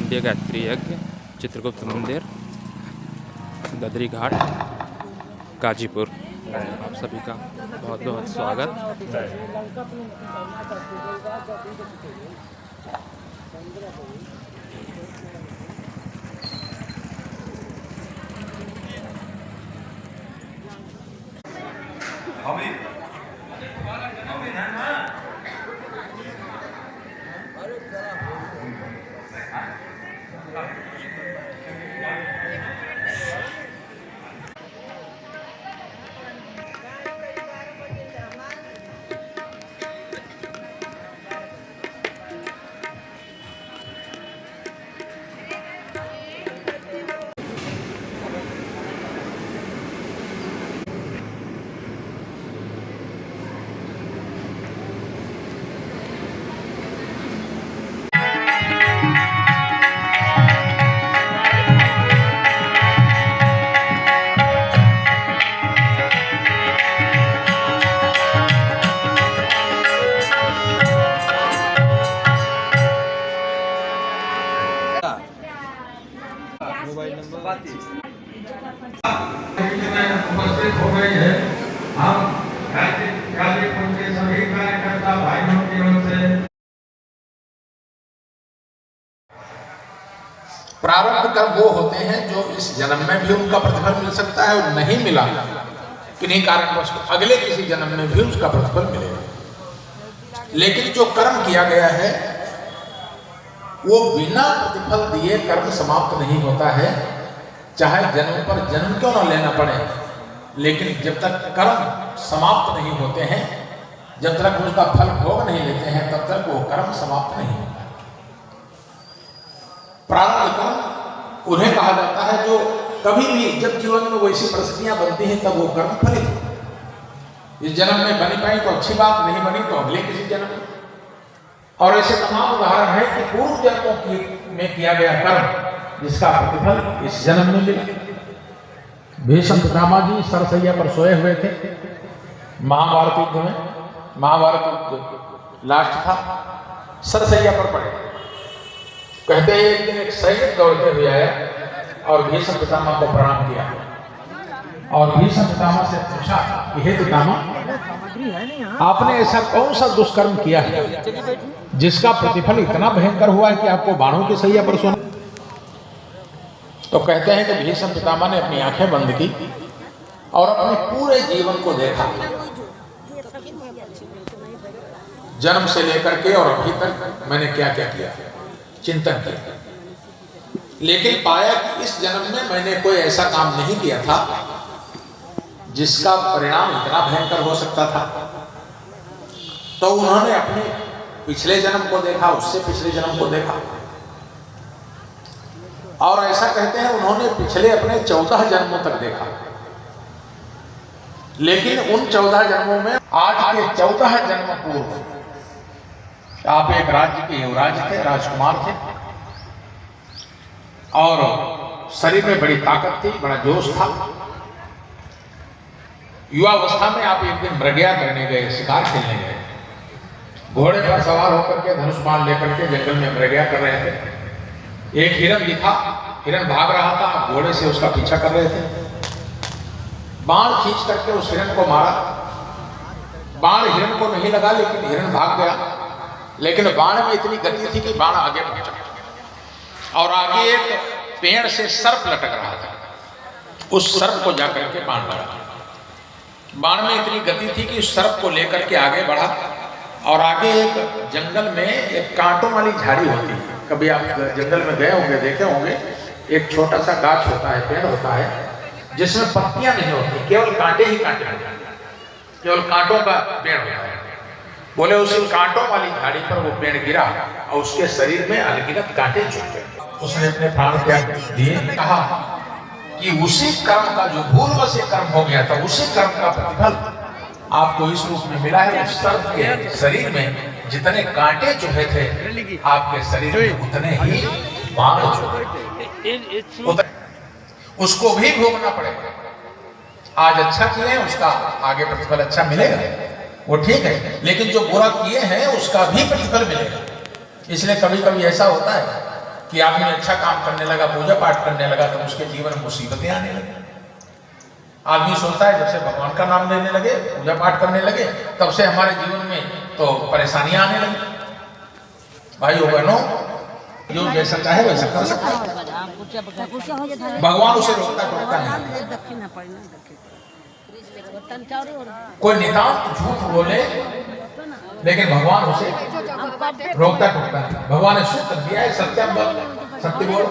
शारदीय गायत्री यज्ञ, चित्रगुप्त मंदिर, गदरी घाट, गाजीपुर। आप सभी का बहुत बहुत स्वागत। उपस्थित हो गई है। हम गाजीपुर के सभी कार्यकर्ता भाइयों की ओर से प्रारब्ध कर्म वो होते हैं जो इस जन्म में भी उनका प्रतिफल मिल सकता है और नहीं मिला किन्हीं कारणवश अगले किसी जन्म में भी उसका प्रतिफल मिलेगा। लेकिन जो कर्म किया गया है वो बिना प्रतिफल दिए कर्म समाप्त नहीं होता है, चाहे जन्म पर जन्म क्यों न लेना पड़े, लेकिन जब तक कर्म समाप्त नहीं होते हैं, जब तक उसका फल भोग नहीं लेते हैं, तब तक वो कर्म समाप्त नहीं होता। प्रारब्ध कर्म उन्हें कहा जाता है जो कभी भी जब जीवन में वैसी परिस्थितियां बनती हैं तब वो कर्म फलित होते हैं। इस जन्म में बनी पाई तो अच्छी बात, नहीं बनी तो अगले किसी जन्म में। और ऐसे तमाम उदाहरण है कि पूर्व जन्मों में किया गया कर्म जिसका प्रतिफल इस जन्म में मिला। भीष्म पितामह जी सरसैया पर सोए हुए थे। महाभारत युद्ध में, महाभारत युद्ध लास्ट था, सरसैया पर पड़े। कहते हैं एक दिन एक सैनिक दौड़ते हुए आया और भीष्म पितामह को प्रणाम किया और भीष्म पितामह से पूछा कि हे पितामह, आपने ऐसा कौन सा दुष्कर्म किया है जिसका प्रतिफल इतना भयंकर हुआ है कि आपको बाणों की सैया पर सोना। तो कहते हैं कि भीष्म पितामह ने अपनी आंखें बंद की और अपने पूरे जीवन को देखा, जन्म से लेकर के और अभी तक मैंने क्या क्या किया, चिंतन किया। लेकिन पाया कि इस जन्म में मैंने कोई ऐसा काम नहीं किया था जिसका परिणाम इतना भयंकर हो सकता था। तो उन्होंने अपने पिछले जन्म को देखा, उससे पिछले जन्म को देखा और ऐसा कहते हैं उन्होंने पिछले अपने 14 जन्मों तक देखा। लेकिन उन 14 जन्मों में आज के 14 जन्म पूर्व आप एक राज्य के युवराज थे, राजकुमार थे और शरीर में बड़ी ताकत थी, बड़ा जोश था। युवावस्था में आप एक दिन मृगया करने गए, शिकार खेलने गए, घोड़े पर सवार होकर के धनुष बाण लेकर के जंगल में मृगया कर रहे थे। एक हिरन दिखा, हिरन भाग रहा था, आप घोड़े से उसका पीछा कर रहे थे। बाण खींच करके उस हिरन को मारा। बाण हिरन को नहीं लगा लेकिन हिरन भाग गया, लेकिन बाण में इतनी गति थी कि बाण आगे पहुंचा और आगे एक पेड़ से सर्प लटक रहा था, उस सर्प को जाकर के बाण मारा। बाण में इतनी गति थी कि उस सर्प को लेकर के आगे बढ़ा और आगे एक जंगल में एक कांटों वाली झाड़ी होती है। कभी आप जंगल में गए होंगे, देखे होंगे, एक छोटा सा गाछ होता है, पेड़ होता है जिसमें पत्तियां नहीं होती, केवल कांटे ही कांटे होते हैं, केवल कांटों का पेड़ होता है। बोले उस कांटों वाली झाड़ी पर वो पेड़ गिरा और उसके शरीर में अनगिनत कांटे चुभ गए। उसने अपने प्राण त्याग दिए। कहा कि उसी कर्म का जो पूर्व से कर्म हो गया था, उसी कर्म का प्रतिफल आपको इस रूप में मिला है। उस सर्प के शरीर में जितने कांटे चुभे थे, आपके शरीर में उतने ही बाण चुभे, उसको भी भोगना पड़ेगा। आज अच्छा किए उसका आगे प्रतिफल अच्छा मिलेगा, वो ठीक है, लेकिन जो बुरा किए हैं उसका भी प्रतिफल मिलेगा। इसलिए कभी कभी ऐसा होता है कि आदमी अच्छा काम करने लगा, पूजा पाठ करने लगा, तो उसके जीवन में मुसीबतें आने लगी। आदमी सोचता है जब से भगवान का नाम लेने लगे, पूजा पाठ करने लगे, तब से हमारे जीवन में तो परेशानियां आने लगी। भाइयों बहनों, जो जैसा चाहे वैसा कर सकता है, भगवान उसे रोकता टोकता नहीं। कोई नितांत झूठ बोले लेकिन भगवान उसे रोकता टोकता नहीं। भगवान ने सूत्र दिया है, सत्यम बोल, सत्य बोल।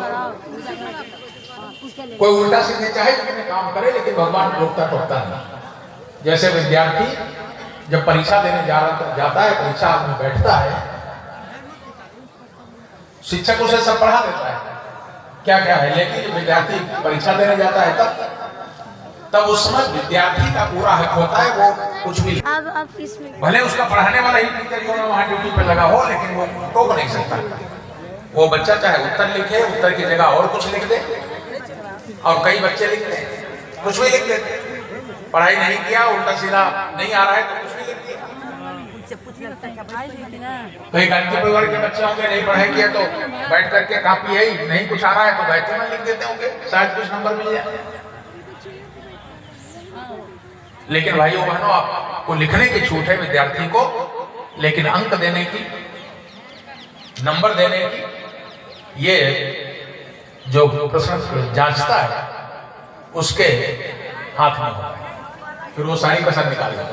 कोई उल्टा सीधे चाहे कितने काम करे, लेकिन भगवान रोकता टोकता नहीं। जैसे विद्यार्थी जब परीक्षा देने जाता है, परीक्षा में बैठता है, शिक्षक उसे सब पढ़ा देता है क्या क्या है, लेकिन जब विद्यार्थी परीक्षा देने जाता है तब उस समय विद्यार्थी का पूरा हक होता है, वो कुछ भी भले उसका पढ़ाने वाला ही टीचर जो वहां ड्यूटी पे लगा हो, लेकिन वो टोक नहीं सकता। वो बच्चा चाहे उत्तर लिखे, उत्तर की जगह और कुछ लिख दे, और कई बच्चे लिखते हैं कुछ भी लिख देते, पढ़ाई नहीं किया, उल्टा सीधा नहीं आ रहा है तो कुछ भी लिख दिया। कई गांधी परिवार के बच्चे होंगे, नहीं पढ़ाई किया तो बैठ करके कॉपी है ही नहीं, कुछ आ रहा है तो बैठे में लिख देते होंगे, शायद कुछ नंबर मिल जाए। लेकिन भाइयों बहनों, आपको लिखने की छूट है विद्यार्थी को, लेकिन अंक देने की, नंबर देने की, ये जो प्रश्न जांचता है उसके हाथ में होता है। फिर वो सारी कसर निकालेगा,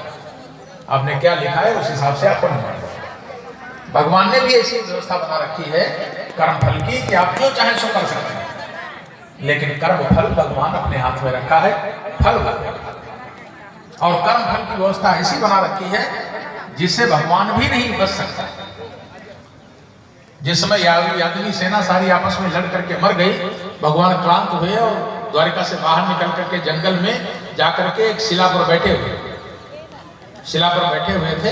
आपने क्या लिखा है उस हिसाब से आपको नंबर। भगवान ने भी ऐसी व्यवस्था बना रखी है कर्म फल की कि आप जो चाहें सो कर सकते हैं, लेकिन कर्म फल भगवान अपने हाथ में रखा है, फल भगवान। और कर्म फल की व्यवस्था ऐसी बना रखी है जिससे भगवान भी नहीं बच सकता। जिस समय यादवी सेना सारी आपस में लड़ करके मर गई, भगवान क्लांत हुए और द्वारिका से बाहर निकल करके जंगल में जाकर के एक शिला पर बैठे हुए थे,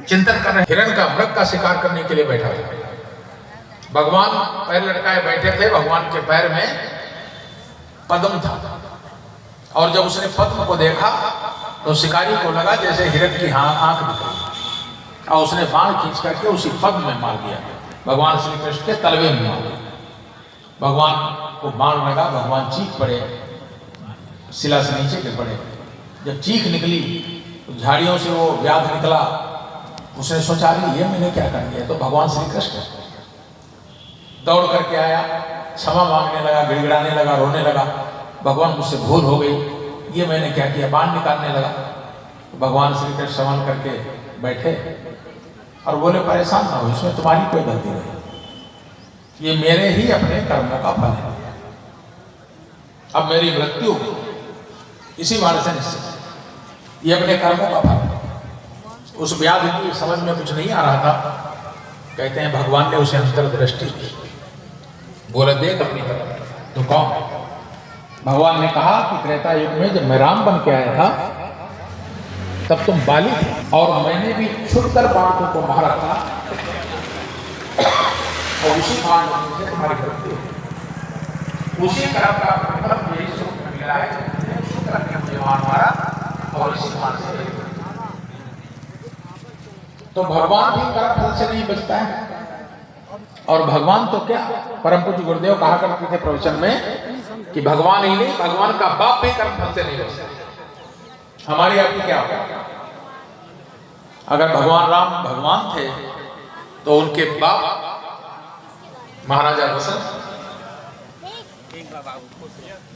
चिंतन कर रहे, हिरण का मृग का शिकार करने के लिए बैठा था। भगवान पैर लटकाए बैठे थे, भगवान के पैर में पद्म था, और जब उसने पद्म को देखा तो शिकारी को लगा जैसे हिरण की आंख निकली, और उसने बाण खींच करके उसी पद्म में मार दिया, भगवान श्री कृष्ण के तलवे में मार दिया। भगवान को बाण लगा, भगवान चीख पड़े, शिला से नीचे गिर पड़े। जब चीख निकली तो झाड़ियों से वो व्याध निकला, उसने सोचा ये मैंने क्या कर दिया, तो भगवान श्री कृष्ण दौड़ करके आया, क्षमा मांगने लगा, गिड़गिड़ाने लगा, रोने लगा, भगवान मुझसे भूल हो गई, ये मैंने क्या किया, बाण निकालने लगा। तो भगवान श्री कृष्ण संभाल करके बैठे और बोले परेशान ना हो, इसमें तुम्हारी कोई गलती नहीं, ये मेरे ही अपने कर्मों का फल है, अब मेरी मृत्यु इसी बाण से निश्चित, ये अपने कर्मों का फल। उस व्याध की समझ में कुछ नहीं आ रहा था, कहते हैं भगवान ने उसे अंतर्दृष्टि दी, बोले देख अपनी तरफ तो कौन। भगवान ने कहा कि त्रेता युग में जब मैं राम बन के आया था तब तुम बालिक थे, और मैंने भी छुटकर बाणों को मारा था, और उसी बाण से तुम्हारी मृत्यु, उसी कर्म का मतलब यही सुख मिला है, शुक्र ने मुझे मारा और इसी बाण से। तो भगवान भी कर्म फल से नहीं बचता है, और भगवान तो क्या, परम पूज्य गुरुदेव कहा करते थे प्रवचन में कि भगवान ही नहीं, भगवान का बाप भी कर्म फल से नहीं बचता। हमारी आपकी क्या होगा, अगर भगवान राम भगवान थे तो उनके बाप महाराजा दशरथ,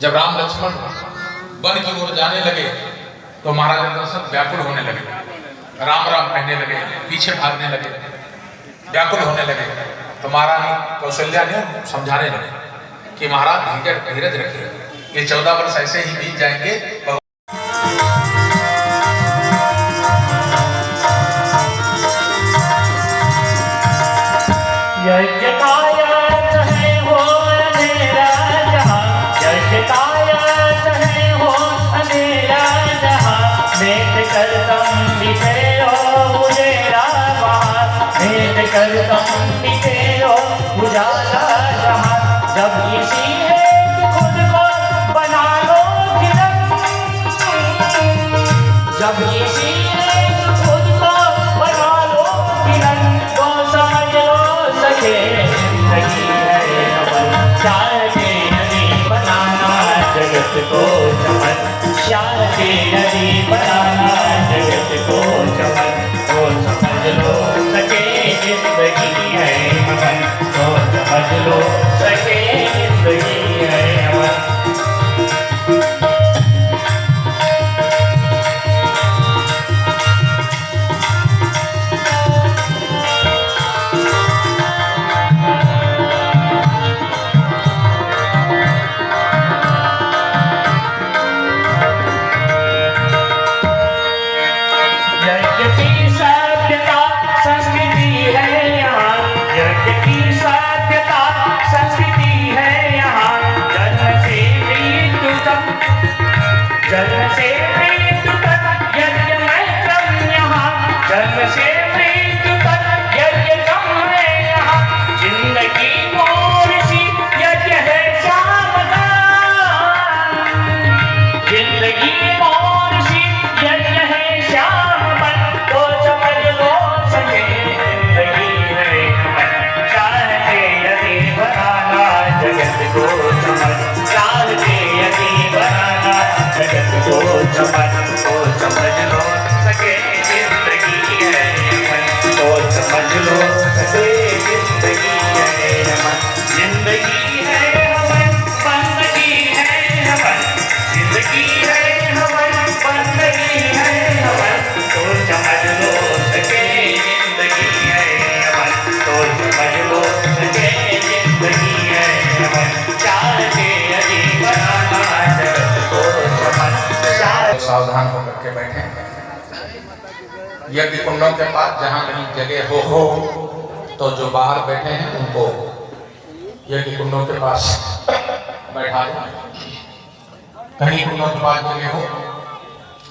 जब राम लक्ष्मण वन की ओर जाने लगे तो महाराजा दशरथ व्याकुल होने लगे, राम राम कहने लगे, पीछे भागने लगे, व्याकुल होने लगे। तो महारानी कौशल्या ने समझाने लगे कि महाराज धीरज रखिए, ये 14 वर्ष ऐसे ही बीत जाएंगे। यज्ञ काया चाहे हो अंधेरा जहां, यज्ञ काया चाहे हो अंधेरा जहां, नेत कर तुम बितेरो उजेरा बाहर, नेत कर तुम बितेरो उजाला जहां। जब इसी है खुद को बना लो किरण, जब इसी है खुद को बना लो किरण, तो समझ लो सके जन्म से मृत्यु तक यज्ञ में क्रम यहाँ, जन्म से मृत्यु तक यज्ञ क्रम है यहाँ। जिंदगी मोर सी यज्ञ है श्याम का, जिंदगी मोर सी यज्ञ है श्याम बन, तो समझ लो सके जिंदगी है मन। चाहते यदि बनाना जगत को समझ, चाहते यदि बनाना जगत को समझ, तो समझ लो सके जिंदगी है मन, तो समझ लो सके जिंदगी है मन। जिंदगी है हमन, बंदगी है हमन, जिंदगी है हमन, बंदगी है हमन, तो समझ लो सके जिंदगी है हमन, तो समझ लो सके जिंदगी है हमन। चाहते यदि बनाना जगत को समझ, सावधान होकर के बैठे। यज्ञ कुंडों के पास जहाँ कहीं जगह हो तो जो बाहर बैठे हैं उनको यज्ञ कुंडों के पास बैठा दें। कहीं कुंडों के पास जगह हो,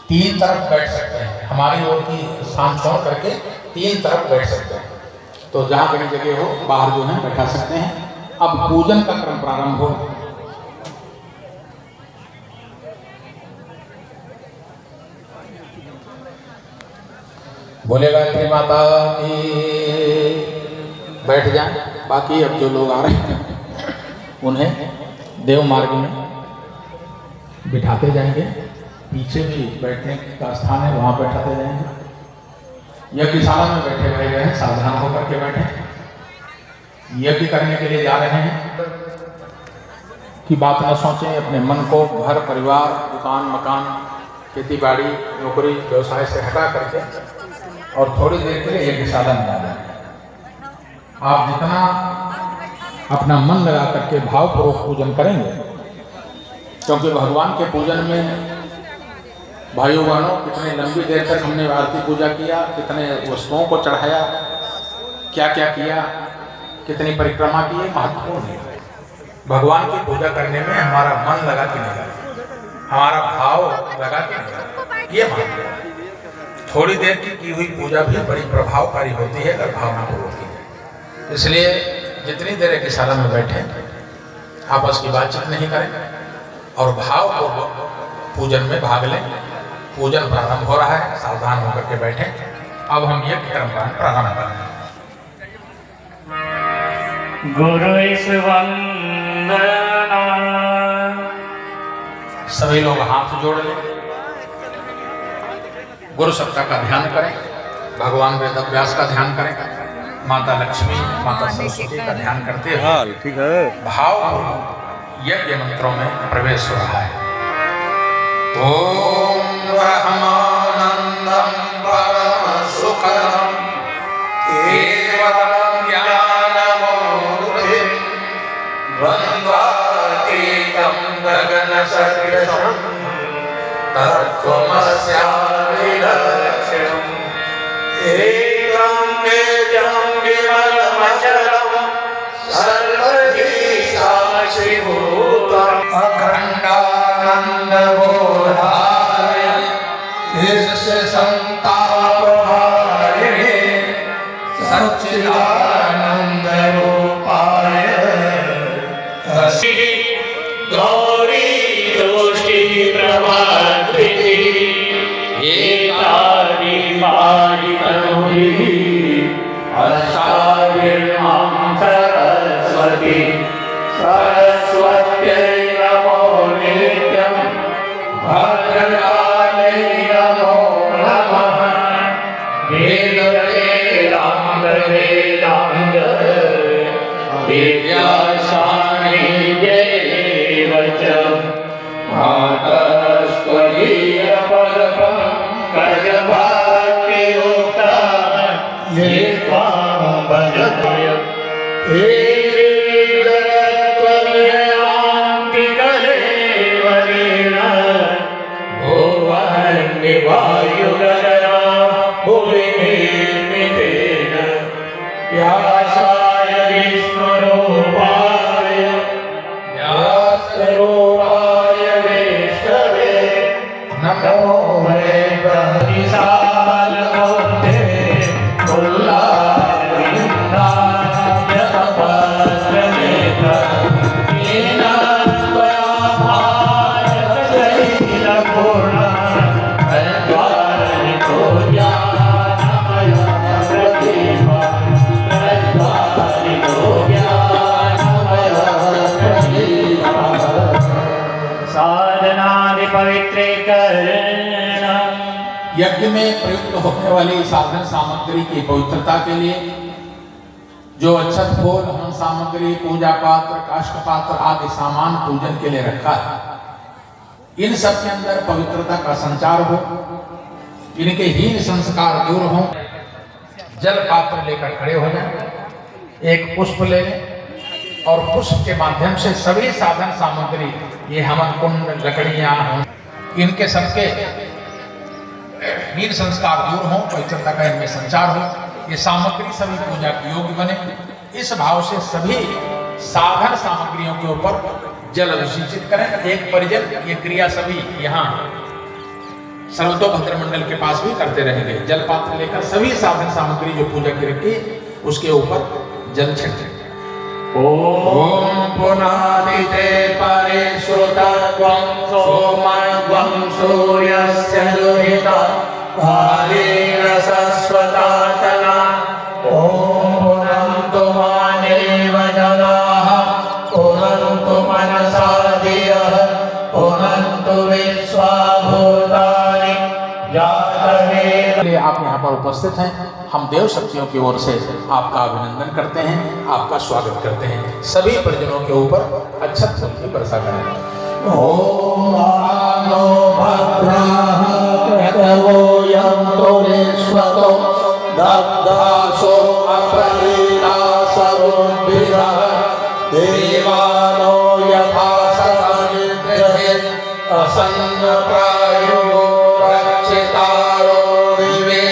3 तरफ बैठ सकते हैं, हमारी ओर की स्थान छोड़ करके 3 तरफ बैठ सकते हैं। तो जहाँ कहीं जगह हो बाहर जो है बैठा सकते हैं। अब पूजन का क्रम प्रारंभ हो। बोले गायत्री माता की। बैठ जाएं। बाकी अब जो लोग आ रहे हैं उन्हें देव मार्ग में बिठाते जाएंगे। पीछे भी बैठने का स्थान है, वहाँ बैठाते जाएंगे। यज्ञशाला में बैठे हुए हैं, सावधान होकर के बैठे। यज्ञ करने के लिए जा रहे हैं कि बात न सोचें, अपने मन को घर परिवार दुकान मकान खेती बाड़ी नौकरी व्यवसाय से हटा करके और थोड़ी देर के लिए यज्ञशाला में आ जाए। आप जितना अपना मन लगा करके भावपूर्वक पूजन करेंगे, क्योंकि भगवान के पूजन में भाइयों बहनों कितने लंबी देर तक हमने आरती पूजा किया, कितने वस्तुओं को चढ़ाया, क्या क्या किया, कितनी परिक्रमा की, महत्वपूर्ण है। भगवान की पूजा करने में हमारा मन लगा कि नहीं लगा, हमारा भाव लगा कि नहीं लगा, ये महत्व है। थोड़ी देर की हुई पूजा भी बड़ी प्रभावकारी होती है अगर भावना पूर्वक की जाए। इसलिए जितनी देर यज्ञशाला में बैठे आपस की बातचीत नहीं करें और भावपूर्वक पूजन में भाग लें। पूजन प्रारंभ हो रहा है, सावधान होकर के बैठे। अब हम यज्ञ कर्म प्रारंभ कर रहे हैं। गुरु वंदना। सभी लोग हाथ जोड़ लें, गुरु सत्ता का ध्यान करें, भगवान वेदव्यास का ध्यान करें, माता लक्ष्मी माता सरस्वती का ध्यान करते हुए भाव यज्ञ मंत्रों में प्रवेश हो रहा है। ओम ब्रह्मानंदम परम सुखदम केवलम ज्ञानमूर्तिं द्वन्द्वातीतं गगन सदृशं तत्त्वमस्यादिलक्ष्यम् एकं नित्यं विमलमचलं सर्वधी साक्षिभूतम् अखण्डानन्दबोधाय ईश्वर संतापहारिणे सच्चिदानन्दरूपाय गौरी दोषी प्रभाद्रिति एतानि पाहि तनुभिः अस्ताभिर्मां सरस्वती सरस्वत्यै नमो नित्यं भद्रकाले नमो नमः वेदांग वेदांग विद्यासान्निध्येव च मातस्त्वदीयपदपङ्कजभाग्ययुक्ता ये त्वां भजते हे त्वमेवान्तिकलेवरेण भुवन्निवायुगणना भुवि निर्मितेन व्यासाय विष्णुरूपाय व्यासरूपाय विष्णवे ज्ञानमय प्रतिभा प्रज्वालितो ज्ञानमय प्रतिभा साधनादि पवित्रीकरण। यज्ञ में प्रयुक्त होने वाली साधन सामग्री की पवित्रता के लिए जो अक्षत फूल हवन सामग्री पूजा पात्र काष्ठ पात्र आदि सामान पूजन के लिए रखा है, इन सब के अंदर पवित्रता का संचार हो, इनके हीन संस्कार दूर हो। जल पात्र लेकर खड़े हो जाएं, एक पुष्प ले लें और पुष्प के माध्यम से सभी साधन सामग्री, ये हवन कुंड लकड़ियां हों, इनके सबके हीन संस्कार दूर हो, पवित्रता का इनमें संचार हो, ये सामग्री सभी पूजा के योग्य बने। इस भाव से सभी साधन सामग्रियों के ऊपर जल अभिषेचित करें। एक परिजन ये क्रिया सभी यहाँ सर्वतोभद्र मंडल के पास भी करते रहेंगे। जल पात्र लेकर सभी साधन सामग्री जो पूजा की रखी उसके ऊपर जल छिड़के। ओम पुनादिते परे श्रुतत्वं सोमत्वं सूर्यस्य लोहिता भालेन सस्वतातना। ओम पुनन्तु मानेव जनाः पुनन्तु मनसा धियः पुनन्तु विश्वा भूतानि जातवेद। आप यहाँ पर उपस्थित हैं, हम देव शक्तियों की ओर से आपका अभिनंदन करते हैं, आपका स्वागत करते हैं। सभी परिजनों के ऊपर अक्षत फूल की वर्षा करें। ओम आनो भद्राः क्रतवो यन्तो निष्वतो दग्धासो अप्रलीलासरुद्भिरः देवानो यथा सतनिर्गृहे असन्नप्रायो रक्षितारो दिवे।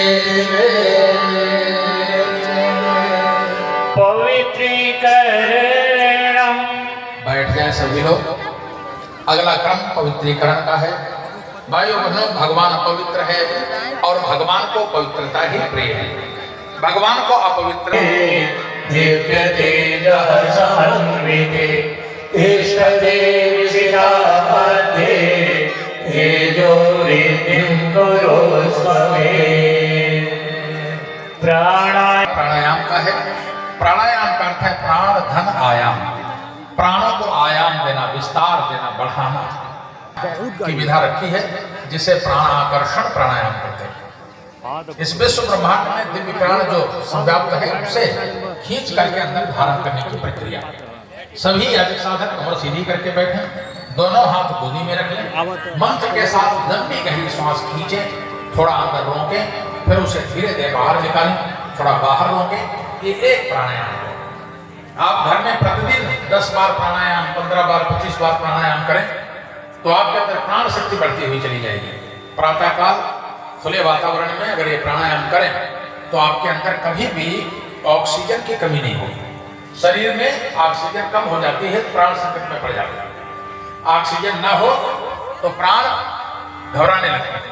पवित्रीकरणम्। बैठ जाए सभी लोग। अगला क्रम पवित्रीकरण का है। भाइयों बहनों, भगवान अपवित्र है और भगवान को पवित्रता ही प्रिय है। भगवान को अपवित्र दिव्य तेजः समन्विते इष्ट देव शिखा मध्ये तेजो रिद्धिं कुरु स्वमे। प्राणायाम का है। प्राणायाम का अर्थ है प्राण धन आयाम। प्राणों को आयाम देना, विस्तार देना, बढ़ाना की विधा रखी है, जिसे प्राणाकर्षण प्राणायाम कहते हैं। इस विश्व ब्रह्मांड में दिव्य प्राण जो संव्याप्त है उसे खींच करके अंदर धारण करने की प्रक्रिया। सभी याजक साधक कमर सीधी करके बैठे, दोनों हाथ गोदी में रख लें, मंत्र के साथ लंबी गहरी श्वास खींचे, थोड़ा अंदर रोकें, फिर उसे धीरे धीरे बाहर निकालें, थोड़ा बाहर रोकें। ये एक प्राणायाम है। आप घर में प्रतिदिन 10 बार प्राणायाम, 15 बार, 25 बार प्राणायाम करें तो आपके अंदर प्राण शक्ति बढ़ती हुई चली जाएगी। प्रातःकाल खुले वातावरण में अगर ये प्राणायाम करें तो आपके अंदर कभी भी ऑक्सीजन की कमी नहीं होगी। शरीर में ऑक्सीजन कम हो जाती है, प्राण संकट में पड़ जाते हैं। ऑक्सीजन न हो तो प्राण घबराने लगते हैं।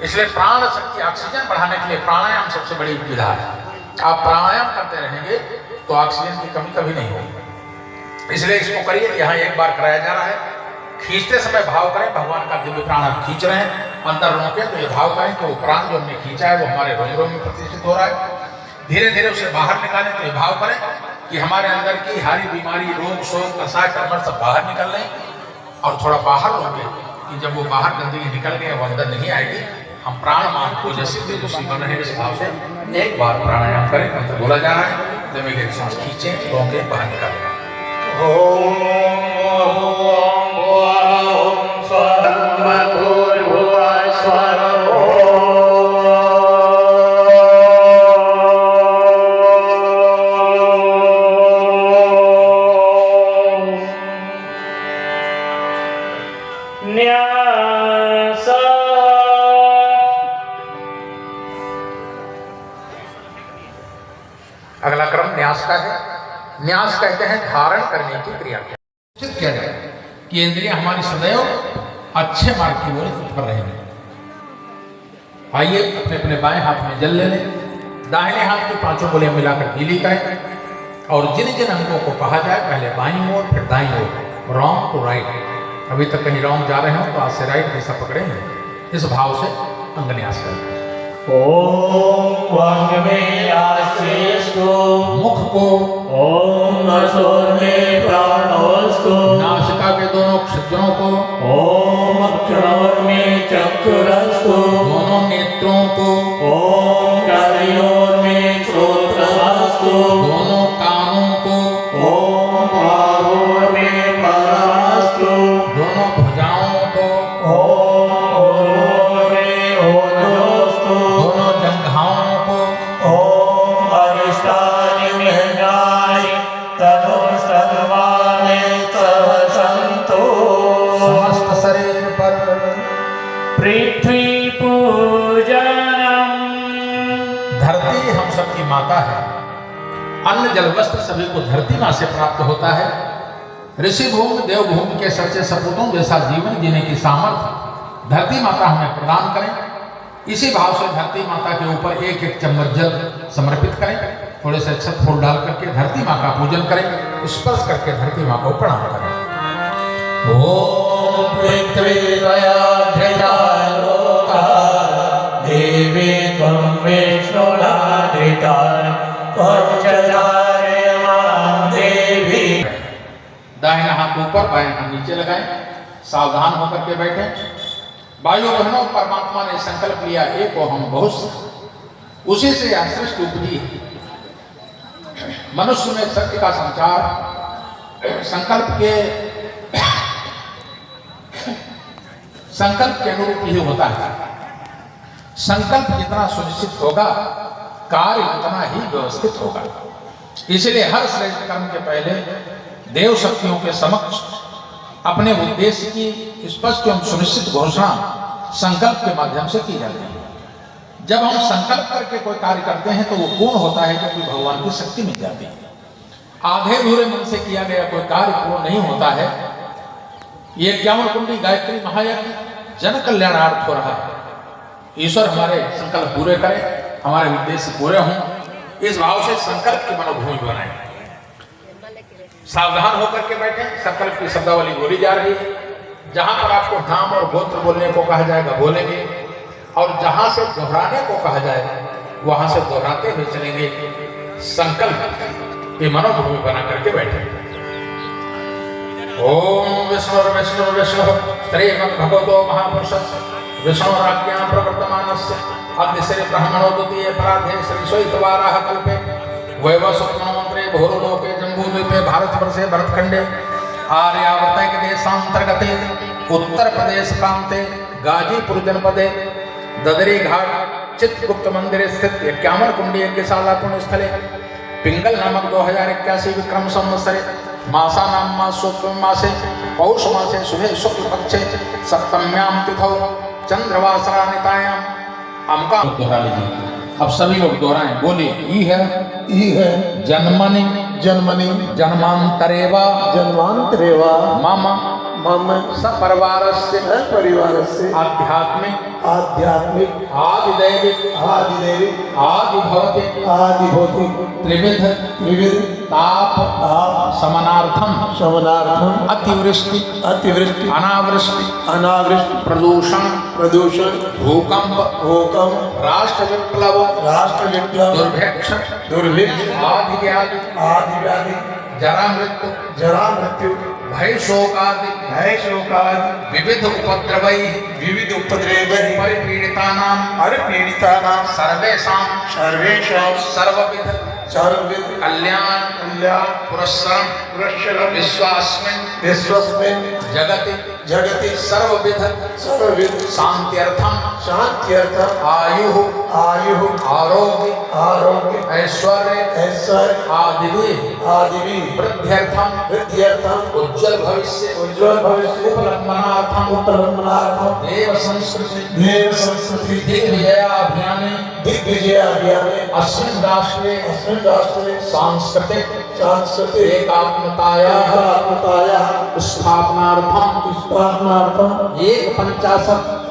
इसलिए प्राण शक्ति, ऑक्सीजन बढ़ाने के लिए प्राणायाम सबसे बड़ी विधा है। आप प्राणायाम करते रहेंगे तो ऑक्सीजन की कमी कभी नहीं होगी। इसलिए इसको करिए। यहाँ एक बार कराया जा रहा है। खींचते समय भाव करें, भगवान का दिव्य प्राण आप खींच रहे हैं, अंदर रोके तो ये भाव करें कि वो प्राण जो हमने खींचा है वो हमारे रोम रोम में प्रतिष्ठित हो रहा है। धीरे धीरे उसे बाहर निकालें तो ये भाव करें कि हमारे अंदर की हारी बीमारी, रोग शोक कसाय कर्मण सब बाहर निकल लें। और थोड़ा बाहर रोके कि जब वो बाहर गंदगी निकल गई वो अंदर नहीं आएगी। हम प्राण मान को जैसे तेजस्वी बन रहे हैं इस भाव से एक बार प्राणायाम करें। मंत्र बोला जा रहा है, जब एक सांस खींचे, रोके, बाहर निकालें। ओम स्वः भूर्भुवः स्वः न्यास। अगला क्रम न्यास का है। न्यास कहते हैं धारण करने की क्रिया। निश्चित किया जाए कि इंद्रियां हमारी सदैव अच्छे मार्ग की ओर तत्पर रहेंगे। आइए अपने अपने बाएं हाथ में जल ले लें, दाहिने हाथ की 5 उंगलियां मिलाकर गीली करें और जिन जिन अंगों को कहा जाए पहले बाईं ओर फिर दाईं ओर, रॉन्ग टू राइट। अभी तक कहीं रॉन्ग जा रहे हो तो आज से राइट दिशा पकड़ेंगे। इस भाव से अंग न्यास करें। ओम वांग में आशीषो, मुख को, ओम नसों में प्राणोस्तु, नासिका के दोनों छिद्रों को, ओम अक्षरों में चक्रस्तु, दोनों नेत्रों को, ओम कलियों में श्रोत्रस्तु, दोनों कानों को, ओम बाहों में परमस्तु, दोनों भुजाओं को, ओम उरों में ओजोस्तु, दोनों जंघाओं को, ओम अरिष्टानि मेघानि तनु सर्वाणि सहसन्तु। समस्त शरीर पर पृथ्वी पूजनम। धरती हम सबकी माता है। अन्न जल वस्त्र सभी को धरती माँ से प्राप्त होता है। ऋषि भूमि देव भूमि के सच्चे सपूतों जैसा जीवन जीने की सामर्थ्य धरती माता हमें प्रदान करें। इसी भाव से धरती माता के ऊपर एक एक चम्मच जल समर्पित करें। थोड़े से अक्षत फूल डाल करके धरती माँ का पूजन करें। स्पर्श करके धरती माँ को प्रणाम करें। ओम पृथ्वी दया लोका देवी त्वं विष्णुनाधिता पंचधारेमां देवी। दाहिना हाथ ऊपर बाएं हाथ नीचे लगाएं। सावधान होकर के बैठें। भाइयों बहनों, परमात्मा ने संकल्प लिया एक को हम बहुत से, उसी से यह सृष्टि उपजी है। मनुष्य में सत्य का संचार संकल्प के अनुरूप ही होता है। संकल्प जितना सुनिश्चित होगा कार्य उतना ही व्यवस्थित होगा। इसलिए हर श्रेष्ठ कर्म के पहले देव शक्तियों के समक्ष अपने उद्देश्य की स्पष्ट एवं सुनिश्चित घोषणा संकल्प के माध्यम से की जाती है। जब हम संकल्प करके कोई कार्य करते हैं तो वो पूर्ण होता है, क्योंकि भगवान की शक्ति मिल जाती है। आधे अधूरे मन से किया गया कोई कार्य पूर्ण नहीं होता है। ये 51 कुंडी गायत्री महायज्ञ जन कल्याणार्थ हो रहा है। ईश्वर हमारे संकल्प पूरे करे, हमारे उद्देश्य पूरे हों, इस भाव से संकल्प की मनोभूमि बनाए। सावधान होकर के बैठे। संकल्प की शब्दावली बोली जा रही है। जहां पर आपको नाम और गोत्र बोलने को कहा जाएगा बोलेंगे, और जहां से दोहराने को कहा जाएगा वहां से दोहराते हुए चलेंगे। संकल्प की मनोभूमि बना करके बैठे। ओम विष्णु विष्णु विष्णु श्रीमद् भगवतो महापुरुष विष्णुराज्ञा प्रवर्तमानस्य अग्निश्री ब्रह्मणो द्वितीये परार्धे श्री श्वेतवाराह कल्पे वैवस्वतमन्वन्तरे भूर्लोके जम्बूद्वीपे भारतवर्षे भरतखण्डे आर्यावर्ते के देशान्तर्गते उत्तर प्रदेश प्रान्ते गाजीपुर जनपदे ददरी घाट चित्रगुप्त मंदिर स्थित 51 कुंडी यज्ञशाला पुण्यस्थले पिंगल नामक 2081 विक्रम संवत्सरे मासानां मासोत्तम मासे पौष मासे शुभे शुक्ल पक्षे सप्तम्यां तिथौ चंद्रवासरानितायां अमका दोहरा लीजिए। अब सभी लोग दोहराएं, बोलिए। ई है जन्मनि जन्मनि जन्मांतरेवा जन्मांतरेवा मम मम सपरिवारस्य परिवारस्य आध्यात्मिक आध्यात्मिक आदिदैविक आदिदेविक आदिभौतिक आदिभौतिक त्रिविध विविध ताप समनार्थम शमनार्थम अतिवृष्टि अतिवृष्टि अनावृष्टि अनावृष्टि प्रदूषण प्रदूषण भूकंप भूकंप राष्ट्र विप्लव राष्ट्र विप्लव दुर्भिक्ष दुर्भिक्ष आदि व्याधि आदि व्याधि जरा मृत्यु जरा मृत्यु भय शोकादि भय शोकादि विविध उपद्रवै विविध उपद्रवैः परिपीडितानां पीड़ितानां सर्वेषां सर्वेषां सर्वविध सर्वविध कल्याण कल्याण पुरस्सरं पुरस्सरं विश्वास्मिन् विश्वस्मिन् जगति जगति सर्वविध सर्वविध शान्त्यर्थं शान्त्यर्थं आयुः आयुः आरोग्य आरोग्य ऐश्वर्य ऐश्वर्य आदिभिः आदिभिः वृद्ध्यर्थं वृद्ध्यर्थं उज्ज्वल भविष्य उज्ज्वल भविष्य उपलम्बनार्थं उपलम्बनार्थं देव संस्कृति देव संस्कृति दिग्विजयाभियाने दिग्विजय अभियाने अस्मिन् राष्ट्रे सांस्कृतिक एकात्मतायाः स्थापनार्थं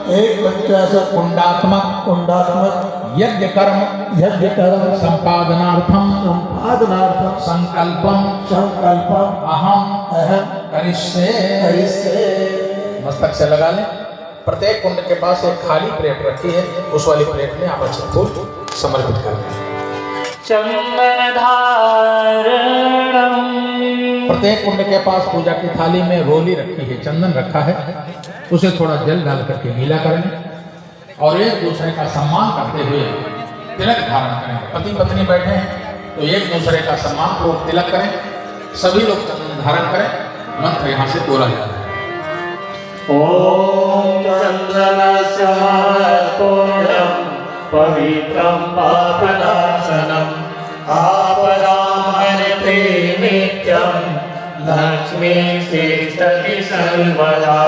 51 कुंडात्मक यज्ञ कर्म संपादनार्थं संकल्पं अहम करिष्ये। मस्तक से लगा लें। प्रत्येक कुंड के पास एक खाली प्लेट रखी है, उस वाली प्लेट में आप अच्छे फूल समर्पित कर दें। चंदन धारणम। प्रत्येक कुंड के पास पूजा की थाली में रोली रखी है, चंदन रखा है, उसे थोड़ा जल डाल करके गीला करें और एक दूसरे का सम्मान करते हुए तिलक धारण करें। पति पत्नी बैठे हैं तो एक दूसरे का सम्मान पूर्वक तिलक करें, सभी लोग चंदन धारण करें। मंत्र यहाँ से बोला जाता है। ओम चंदनस्य महत्पूर्णं पवित्रं पापनाशनं आपदामहर्ते नित्यं लक्ष्मीर्तिष्ठति सर्वदा।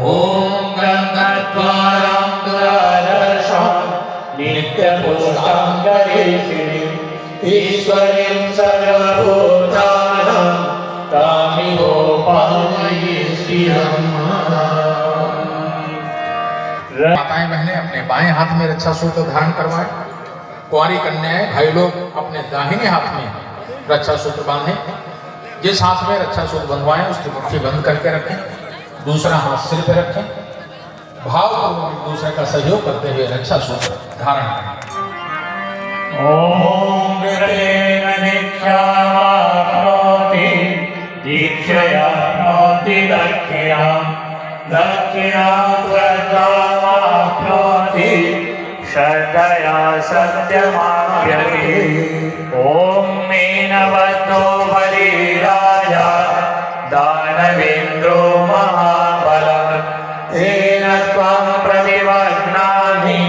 ओम गंगाद्वारां दुरादर्शां नित्यपुष्टां करेशिनीं ईश्वरीं सर्वभूतानां तामिहो पावयिष्यम्। माताएं बहनें अपने बाएं हाथ में रक्षा सूत्र धारण करवाएं। कुंवारी कन्याएं भाई लोग अपने दाहिने हाथ में रक्षा सूत्र बांधें। जिस हाथ में रक्षा सूत्र बंधवाएं उसकी मुट्ठी बंद करके रखें, दूसरा हाथ सिर पे रखें। भावपूर्वक एक दूसरे का सहयोग करते हुए रक्षा सूत्र धारण करें। ओम वीरेण दीक्षामाप्नोति दीक्षयाप्नोति दक्षिणां दक्षिणां श्रद्धामाप्नोति श्रद्धया सत्यमाप्यते। ओम मेनवतो बलिराजा दानवेन्द्रो महाबलः तेन त्वं प्रतिवक्ष्णामि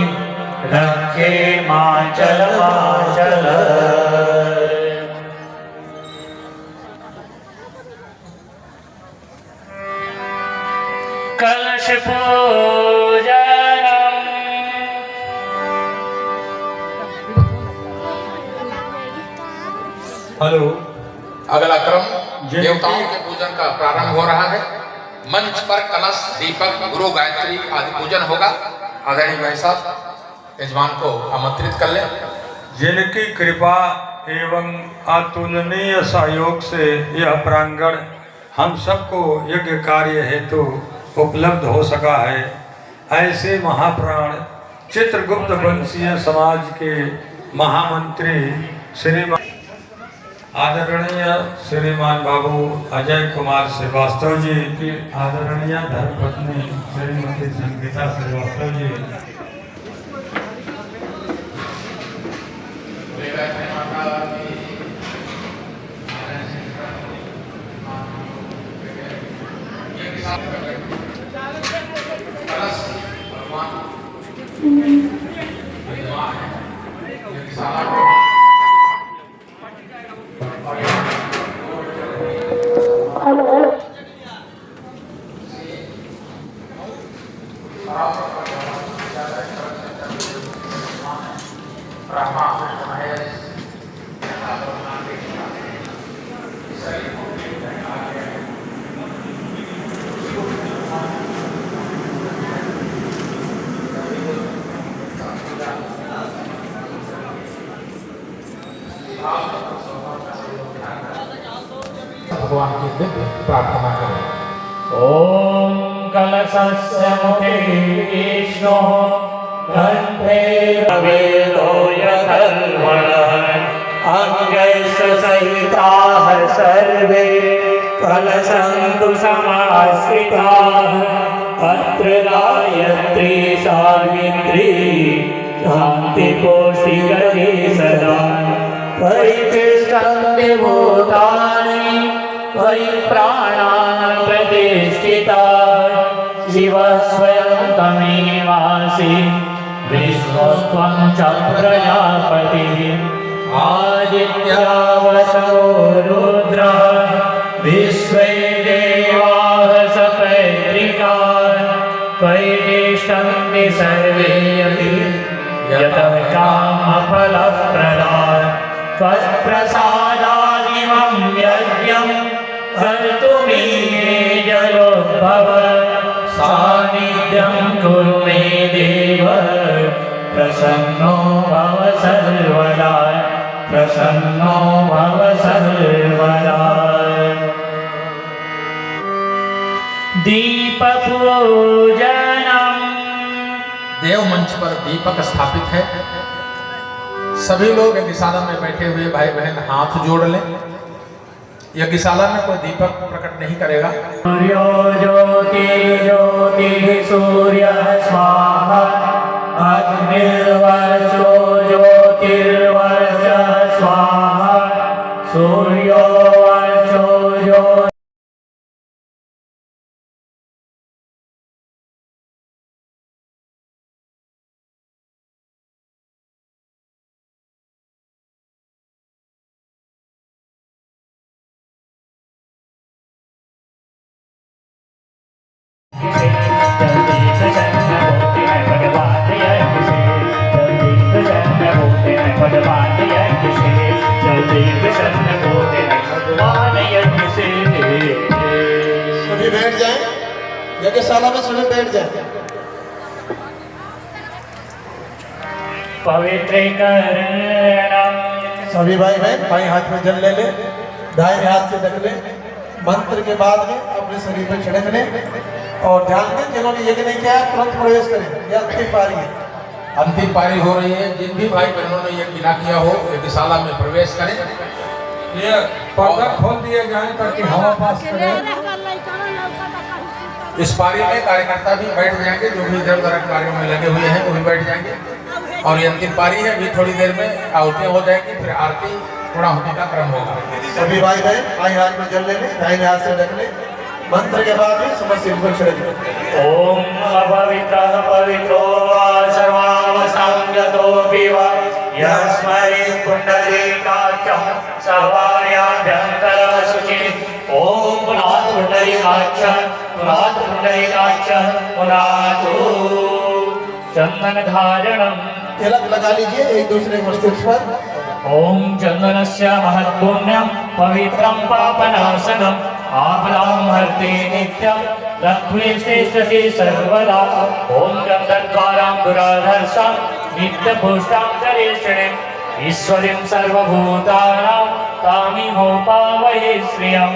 रक्षे माचल माचल। कलश पूजनम। हेलो। अगला क्रम देवताओं के पूजन का प्रारंभ हो रहा है। मंच पर कलश, दीपक, गुरु गायत्री आदि पूजन होगा। आदरणीय भाई साहब यजमान को आमंत्रित कर लें। जिनकी कृपा एवं अतुलनीय सहयोग से यह प्रांगण हम सबको यज्ञ कार्य हेतु उपलब्ध हो सका है, ऐसे महाप्राण चित्रगुप्त वंशीय समाज के महामंत्री श्रीमान आदरणीय श्रीमान बाबू अजय कुमार श्रीवास्तव जी की आदरणीय धर्मपत्नी श्रीमती संगीता श्रीवास्तव जी, भगवान की दिव्य प्रार्थना करें। ओम कलशस्य मुखे विष्णुः कंठे वेदो यथर्वणः अंगैश्च सहिताः सर्वे कलशन्तु समाश्रिताः। अत्र गायत्री सावित्री शान्तिकोशिकरी सदा परितिष्ठन्ति भूतानि त्वयि प्राणान् प्रतिष्ठिता। शिवः स्वयं तमेवासि विष्णुस्त्वं च प्रजापतिः। आदित्यावसो रुद्रः विश्वे देवाः सपैत्रिकाः। त्वयि तिष्ठन्ति सर्वे अपि यतः कामफलप्रदाः। त्वत्प्रसादादिमं यज्ञं कर्तुमीहे जलोद्भव। सान्निध्यं कुरु मे देव प्रसन्नो भव सर्वदा प्रसन्नो भव सर्वदा। दीपपूजना देव मंच पर दीपक स्थापित है। सभी लोग यज्ञशाला में बैठे हुए भाई बहन हाथ जोड़ लें। यज्ञशाला में कोई दीपक प्रकट नहीं करेगा। सूर्यो ज्योति सूर्य स्वाहा अग्निर्वर्चो ज्योतिर्वर्च स्वाहा सूर्यो वर्चो ज्योति सभी बैठ जाएं, यज्ञशाला में सभी बैठ जाएं। पवित्रीकरण सभी भाई बहन बाएं हाथ में जल ले ले, दाहिने हाथ से ढक ले। मंत्र के बाद में अपने शरीर पर छिड़क ले और ध्यान दें जिन्होंने यज्ञ नहीं किया है तुरंत प्रवेश करें। यह अंतिम पारी है। अंतिम पारी हो रही है। जिन भी भाई बहनों ने यज्ञ ना किया हो यज्ञशाला में प्रवेश करें। ये पर्दा खोल दिए जाए ताकि हवा पास करे। इस पारी में कार्यकर्ता भी बैठ जाएंगे, जो भी इधर उधर कार्यों में लगे हुए हैं वो भी बैठ जाएंगे। और ये अंतिम पारी है, अभी थोड़ी देर में आहुतियां हो जाएगी, फिर आरती पूरा होने का क्रम होगा। सभी भाई बहन बाएं हाथ में जल ले ले, दाहिने हाथ से ढक ले। मंत्र के बाद में समस्त सिर पर छिड़क ले। ओम अपवित्रः पवित्रो वा सर्वावसाङ्गतोऽपि वा यस्मैः पुण्डरीकाक्षं सर्वार्याभ्यन्तरः शुचिः। ओम पुनातु पुण्डरीकाक्षः पुनातु पुण्डरीकाक्षः पुनातु चंदन धारणम्। तिलक लगा लीजिए एक दूसरे मस्तिष्क पर। ओम चंदनस्य महत्पुण्यं पवित्रं पापनाशनम् आपदां हरते नित्यं लक्ष्मी तिष्ठति सर्वदा। ओम चंदनद्वारां दुराधर्षां नित्यपुष्टां चरिष्यणीम् ईश्वरीं सर्वभूतानां तामिहोपावये श्रियं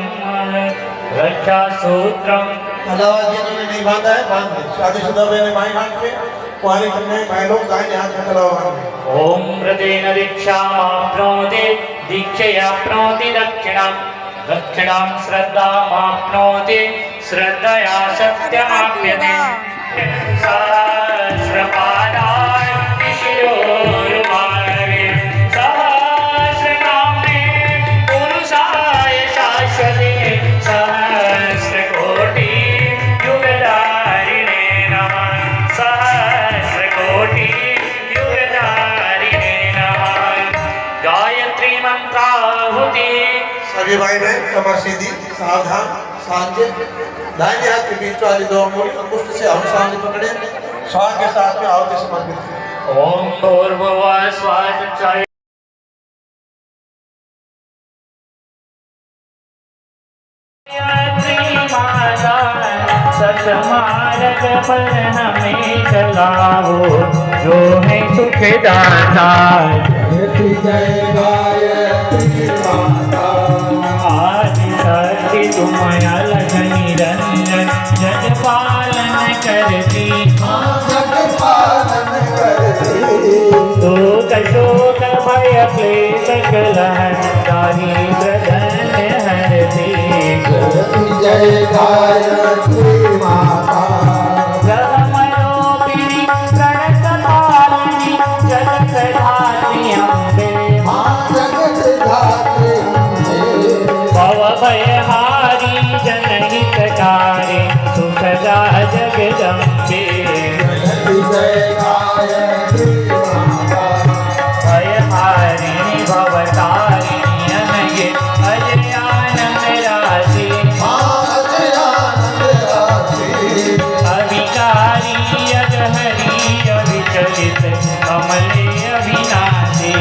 रक्षासूत्रम्। अलावा जिन्होंने नहीं बांधा है बांध दे। शादीशुदा बहनें बाएं हाथ में, कुंवारी कन्याएं भाई लोग दाहिने हाथ में तलावा बांध दें। ओम व्रतेन दीक्षामाप्नोति दीक्षयाप्नोति दक्षिणाम् दक्षिणां श्रद्धामाप्नोति श्रद्धया सत्यमाप्यते। सहस्रपादाय शिरोरुबाणे सहस्रनाम्ने पुरुषाय शाश्वते सहस्रकोटि युगधारिणे नमः सहस्रकोटि युगधारिणे नमः। गायत्री मंत्राहुति। सभी भाई बहन कमर सीधी, सावधान, साध्य। दाहिने हाथ के बीच वाली दो अंगुली अंगुष्ठ से हम सामने पकड़े, श्वास के साथ में आहुति समर्पित करें। ओम भूर्भुवः स्वः सतमार्ग पर हमें चलाओ जो है सुखदाता। आज सखी तुम अलग निरंजन जग पालन करती। शोक शोक भय क्लेश कलह दारिद्र धन हरती। ब्रह्मरूपिणी प्रणत पालिनी जगत धात्री अम्बे। भवभयहारी जनहितकारी सुखदा जगदम्बे। भयहारिणी भवतारिणी अनगे अजयानंद राशि। अविकारी अजहरी अविचलित कमले अविनाशी।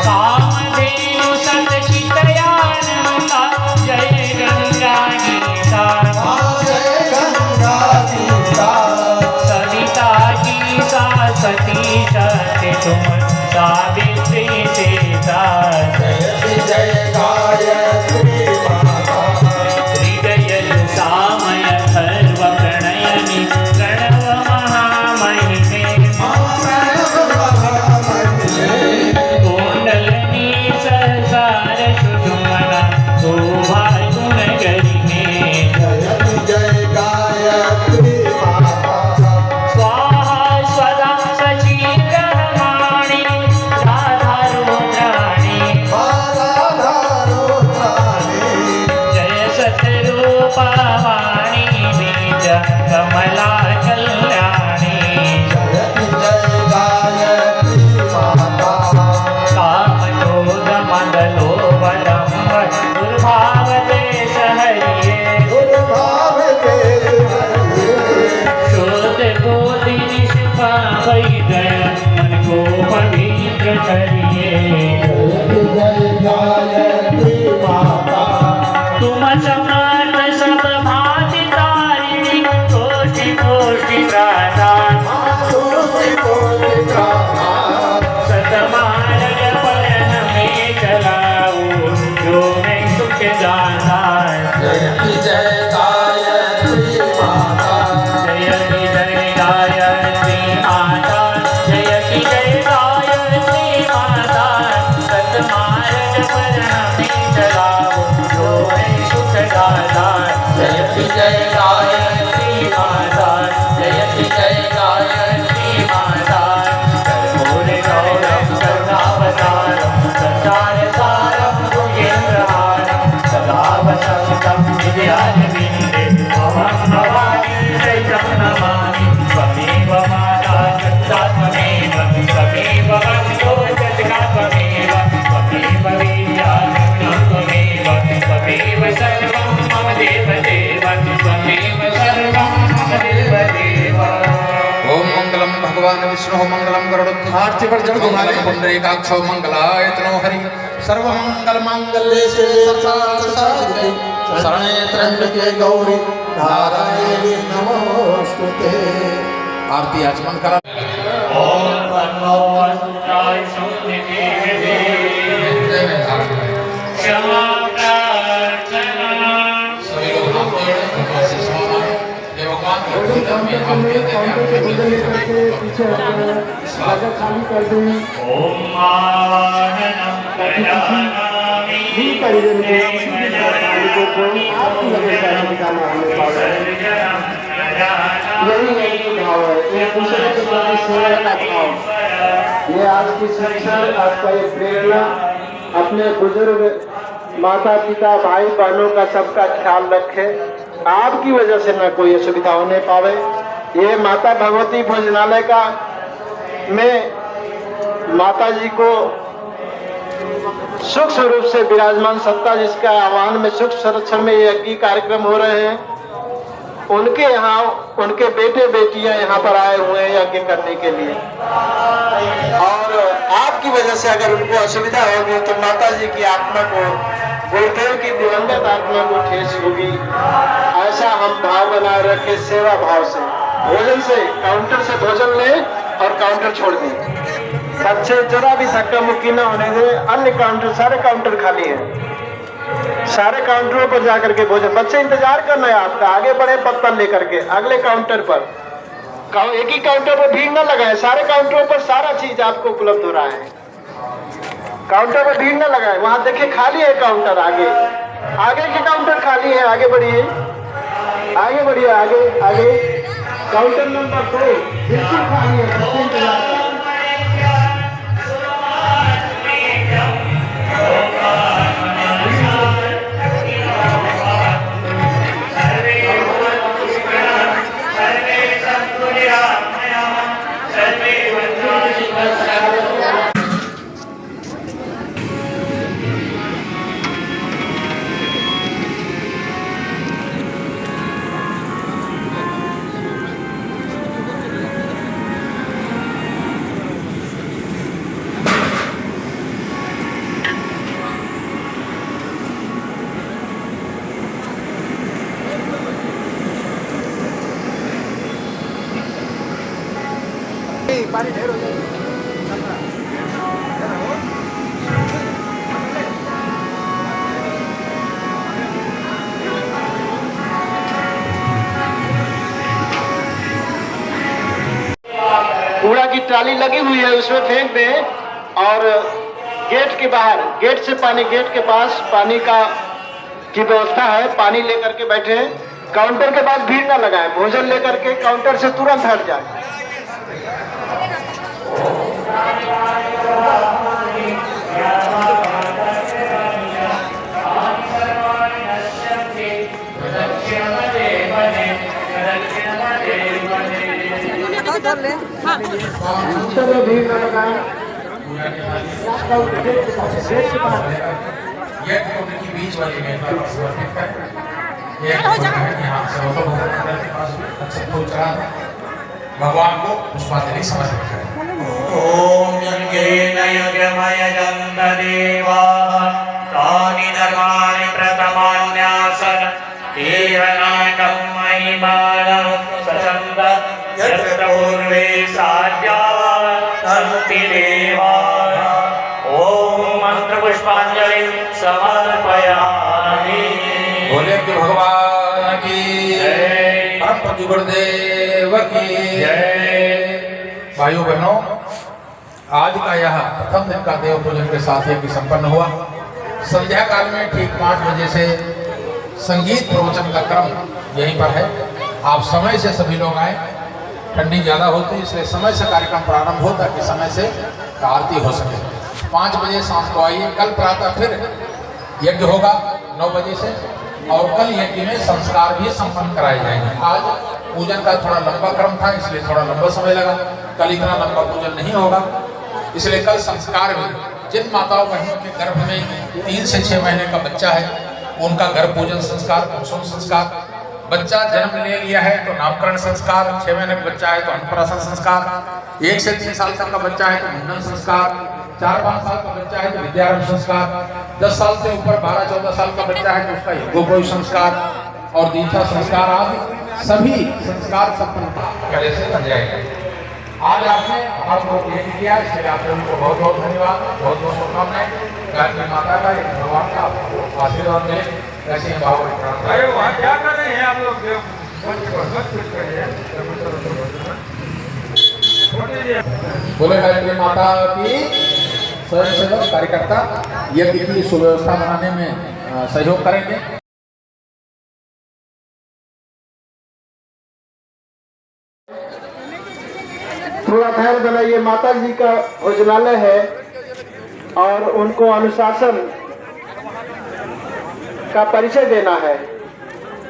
कामधेनु सतचितयानंदा जय गंगा गीता। सविता की सा सती सत्य तुम सावित्री सीता। हृदय सामय सर्व महिमे कुंडलनी सहसार सुषुम्ना शोभा गुण गरिमे स्वाहा स्वदा सचीकरमाणि राधा रुद्राणि जय सतरूपवाणी बीज कमला कल्याणी कामक्रोध मदलोपदम्भ दुर्भाव देश हरिये शुद्ध बोधि निष्पा वैदय मन को पवित्र करिए तुम समर्थ सब भांति तारिणी कोटि कोटि त्राता सतमार्ग पलन में चलाओ जो मैं सुख जाना जयति जय गायत्री माता जयति जय गायत्री माता सतमार्ग पलन में चलाओ जो मैं सुख जाना जयति जय गायत्री माता जयति जय गायत्री माता कर्पूर गौरम करुणावतारम संसार सारम भुजेन्द्रहारम सदा वसन्तं हृदयारविन्दे भवं भवानी चैतं नमामि त्वमेव माता सत्ता त्वमेव वन्दो जगता त्वमेव विद्या त्वमेव सर्वं मम देवदेव त्वमेव सर्वं मम देवदेव ओम मंगलम भगवान विष्णु मंगलम गरुड़ध्वज आरती पर जल घुमाने पुंडरीकाक्षो मंगलायतनो हरि सर्वमंगल मांगल्ये शरणे त्र्यंबके गौरी नारायणी नमोस्तुते। आरती आचमन करा ओम नमो वसुदेवाय शुद्धदेवे क्षमा प्रार्थना सभी लोग हाथ जोड़े भगवान से क्षमा हे भगवान ओम आनंदं प्रजानामि ये आज की शिक्षा, आज का ये प्रेरणा अपने बुजुर्ग माता पिता भाई बहनों का सबका ख्याल रखे। आपकी वजह से न कोई असुविधा होने पावे। ये माता भगवती भोजनालय का में माता जी को सूक्ष्म रूप से विराजमान सत्ता जिसका आह्वान में सूक्ष्म संरक्षण में यज्ञ कार्यक्रम हो रहे हैं, उनके यहाँ उनके बेटे बेटियां यहाँ पर आए हुए हैं यज्ञ करने के लिए। और आपकी वजह से अगर उनको असुविधा होगी तो माता जी की आत्मा को, गुरुदेव की दिवंगत आत्मा को ठेस होगी। ऐसा हम भाव बनाए रखे, सेवा भाव से, भोजन से, काउंटर से भोजन ले और काउंटर छोड़ दें। बच्चे जरा भी धक्का मुक्की न होने दे। अन्य काउंटर, सारे काउंटर खाली हैं, सारे काउंटरों पर जाकर के भोजन। बच्चे इंतजार करना है आपका, आगे बढ़े पत्तल लेकर के अगले काउंटर पर। एक ही काउंटर पर भीड़ न लगाए, सारे काउंटरों पर सारा चीज आपको उपलब्ध हो रहा है। काउंटर पर भीड़ न लगाए, वहां देखिए खाली है काउंटर, आगे आगे के काउंटर खाली है, आगे बढ़िए, आगे बढ़िए, आगे आगे। काउंटर नंबर 2 बिल्कुल खाली है, बच्चे इंतजार कर रहे हैं। पानी ढेर हो जाएगा। की ट्राली लगी हुई है, उसमें फेंक दें और गेट के बाहर, गेट से पानी, गेट के पास पानी की व्यवस्था है, पानी लेकर के बैठे। काउंटर के पास भीड़ ना लगाएं, भोजन लेकर के काउंटर से तुरंत हट जाए। चलो भीड़ ना लगाएं। ये की बीच वाली में समर्पित है। ये यहाँ के पास भगवान को पुष्पांजलि समर्पित है। ओम यज्ञेन यज्ञमयजन्त देवाः तानि धर्माणि प्रथमान्यासन् तीरनाकं महिमानं सचन्दत् यत्र पूर्वे साध्याः सन्ति देवाः। ओम मंत्र पुष्पांजलि समर्पयामि। बोले कि भगवान की जय, परम गुरुदेव की जय। भाइयों बहनों, आज का यह प्रथम दिन का देव पूजन के साथ ही संपन्न हुआ। संध्या काल में ठीक 5 बजे से संगीत प्रवचन का क्रम यहीं पर है। आप समय से सभी लोग आए, ठंडी ज़्यादा होती है इसलिए समय से कार्यक्रम प्रारंभ हो ताकि समय से आरती हो सके। 5 बजे शाम को आइए। कल प्रातः फिर यज्ञ होगा 9 बजे से और कल यज्ञ में संस्कार भी संपन्न कराए जाएंगे। आज पूजन का थोड़ा लंबा क्रम था इसलिए थोड़ा लंबा समय लगा। कल इतना लंबा पूजन नहीं होगा इसलिए कल संस्कार भी, जिन माताओं बहनों के गर्भ में 3 से 6 महीने का बच्चा है उनका गर्भ पूजन संस्कार, पोषण संस्कार, बच्चा जन्म ले लिया है तो नामकरण संस्कार, 6 महीने का बच्चा है तो अन्नप्राशन संस्कार, 1 से 3 साल तक का बच्चा है तो मुंडन संस्कार, 4-5 साल का बच्चा है तो विद्यारंभ संस्कार, 10 साल से ऊपर 12-14 साल का बच्चा है तो उसका यज्ञोपवीत संस्कार और दीक्षा संस्कार आदि सभी संस्कार संपन्न करे से बन जाएगा। आज आपने हम लोग ये किया, इसके लिए आप लोगों को बहुत बहुत धन्यवाद, बहुत बहुत शुभकामनाएं। गायत्री माता का, भगवान का आशीर्वाद मिले, ऐसे भाव प्रार्थना। अरे वहाँ क्या कर रहे हैं आप लोग? बोले गायत्री माता की स्वयं सेवक कार्यकर्ता यज्ञ की सुव्यवस्था बनाने में सहयोग करेंगे। थोड़ा ठहर बनाइए। माता जी का भोजनालय है और उनको अनुशासन का परिचय देना है।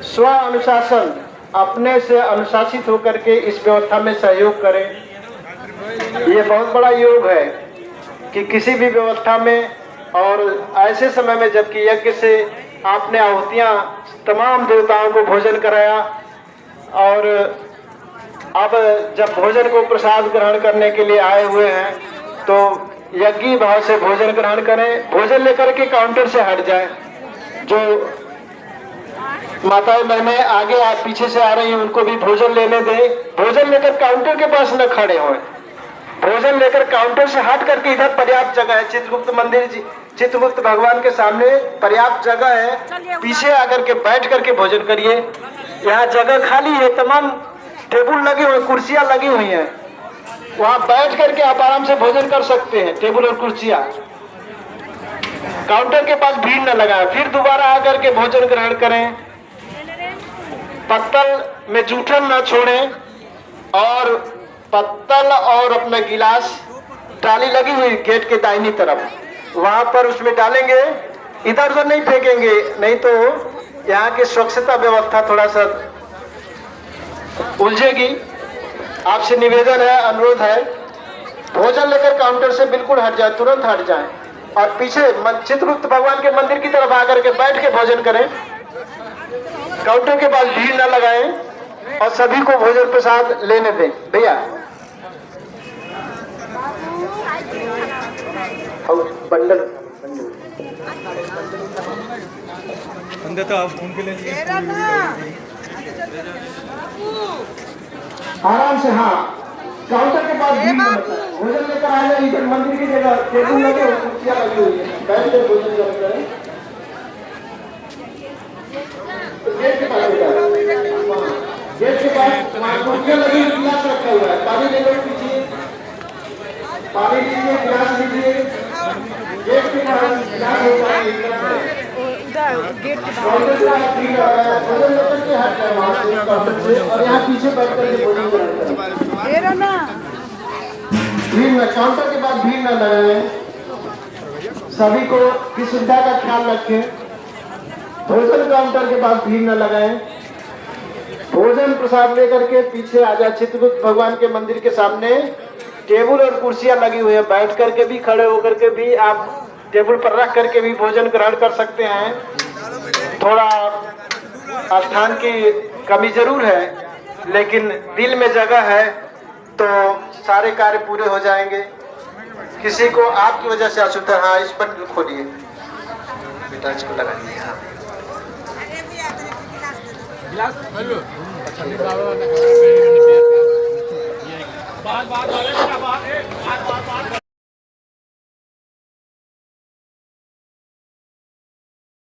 स्व अनुशासन, अपने से अनुशासित होकर के इस व्यवस्था में सहयोग करें। ये बहुत बड़ा योग है कि किसी भी व्यवस्था में और ऐसे समय में जबकि यज्ञ से आपने आहुतियाँ तमाम देवताओं को भोजन कराया और अब जब भोजन को प्रसाद ग्रहण करने के लिए आए हुए हैं तो यज्ञी भाव से भोजन ग्रहण करें। भोजन लेकर के काउंटर से हट जाएं। जो माताएं बहनें आगे पीछे से आ रही हैं उनको भी भोजन लेने दें। भोजन लेकर काउंटर के पास न खड़े हों। भोजन लेकर काउंटर से हट करके इधर पर्याप्त जगह है। चित्रगुप्त मंदिर, चित्रगुप्त भगवान के सामने पर्याप्त जगह है। पीछे आकर के बैठ करके भोजन करिए। यहाँ जगह खाली है, तमाम टेबल लगे हुए, कुर्सियां लगी हुई हैं। वहां बैठ करके आप आराम से भोजन कर सकते हैं। टेबल और कुर्सियां, काउंटर के पास भीड़ न लगाएं। फिर दोबारा आकर के भोजन ग्रहण करें। पत्तल में जूठन न छोड़ें और पत्तल और अपना गिलास, ट्राली लगी हुई गेट के दाहिनी तरफ, वहां पर उसमें डालेंगे। इधर उधर नहीं फेंकेंगे, नहीं तो यहाँ की स्वच्छता व्यवस्था थोड़ा सा उलझेगी। आपसे निवेदन है, अनुरोध है, भोजन लेकर काउंटर से बिल्कुल हट जाए, तुरंत हट जाए और पीछे चित्रगुप्त भगवान के मंदिर की तरफ आकर के बैठ के भोजन करें। काउंटर के पास भीड़ न लगाएं और सभी को भोजन प्रसाद लेने दें। भैया बंडल तो आप उनके लिए आराम से, हाँ, काउंटर के पास भीड़ न लगाएं। भोजन लेकर आ जाए। इधर मंदिर की जगह टेबल लगे और कुर्सियां लगी हुई है, बैठ कर भोजन करें। गेट के पास गेट के पास कुर्सियां लगी, गिलास रखा हुआ है, पानी लेकर पीछे पानी लीजिए, गिलास लीजिए। गेट के बाहर गिलास होता है, काउंटर से आप फ्री लगा है, भोजन लेकर के हट जाए वहाँ से काउंटर से, और यहाँ पीछे बैठ करके भोजन करें। भीड़ न, काउंटर के बाद भीड़ न लगाए। सभी को की सुविधा का ख्याल रखें। भोजन काउंटर के बाद भीड़ न लगाएं। भोजन प्रसाद लेकर के पीछे आ जाए। चित्रगुप्त भगवान के मंदिर के सामने टेबल और कुर्सियां लगी हुई है, बैठ करके भी, खड़े होकर के भी, आप टेबल पर रख करके भी भोजन ग्रहण कर सकते हैं। थोड़ा स्थान की कमी जरूर है, लेकिन दिल में जगह है तो सारे कार्य पूरे हो जाएंगे। किसी को आपकी वजह से असुविधा, हाँ इस पर खोलिए बेटा, इसको लगा दिए। हाँ बात